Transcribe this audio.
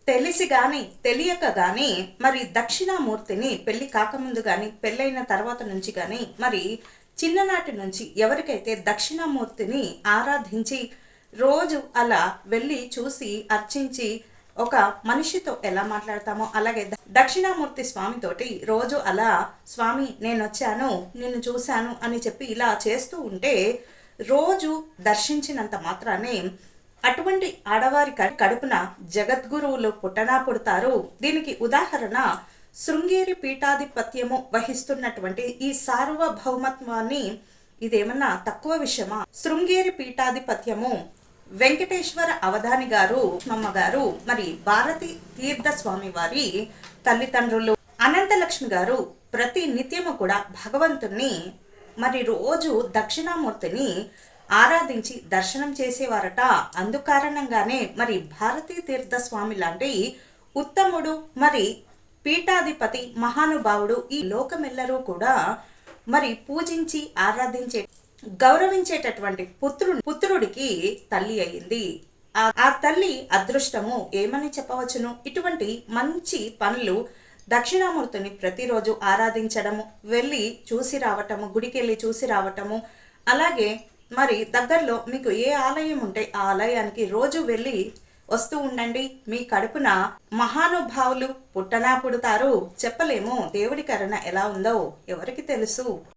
తెలిసి గాని తెలియక గాని మరి దక్షిణామూర్తిని పెళ్లి కాకముందు గాని పెళ్ళైన తర్వాత నుంచి గాని మరి చిన్ననాటి నుంచి ఎవరికైతే దక్షిణామూర్తిని ఆరాధించి రోజు అలా వెళ్ళి చూసి అర్చించి ఒక మనిషితో ఎలా మాట్లాడతామో అలాగే దక్షిణామూర్తి స్వామితోటి రోజు అలా స్వామి నేను వచ్చాను నిన్ను చూశాను అని చెప్పి ఇలా చేస్తూ ఉంటే రోజు దర్శించినంత మాత్రానే అటువంటి ఆడవారి కడుపున జగద్గురువులు పుట్టనా పుడతారు. దీనికి ఉదాహరణ శృంగేరి పీఠాధిపత్యము వహిస్తున్నటువంటి ఈ సార్వభౌమత్వాన్ని ఇదేమన్నా తక్కువ విషయమా? శృంగేరి పీఠాధిపత్యము వెంకటేశ్వర అవధాని గారు గారు మరి భారతి తీర్థ స్వామి వారి తల్లిదండ్రులు. అనంతలక్ష్మి గారు ప్రతి నిత్యము కూడా భగవంతుణ్ణి మరి రోజు దక్షిణామూర్తిని ఆరాధించి దర్శనం చేసేవారట. అందుకారణంగానే మరి భారతీ తీర్థ స్వామి లాంటి ఉత్తముడు మరి పీఠాధిపతి మహానుభావుడు ఈ లోకమెల్లరూ కూడా మరి పూజించి ఆరాధించే గౌరవించేటటువంటి పుత్రుడికి తల్లి అయింది. ఆ తల్లి అదృష్టము ఏమని చెప్పవచ్చును? ఇటువంటి మంచి పనులు దక్షిణామూర్తిని ప్రతిరోజు ఆరాధించడము, వెళ్ళి చూసి రావటము, గుడికి వెళ్ళి చూసి రావటము, అలాగే మరి దగ్గరలో మీకు ఏ ఆలయం ఉంటే ఆ ఆలయానికి రోజు వెళ్ళి వస్తూ ఉండండి. మీ కడుపున మహానుభావులు పుట్టనా పుడతారు. చెప్పలేము దేవుడి కరుణ ఎలా ఉందో ఎవరికి తెలుసు.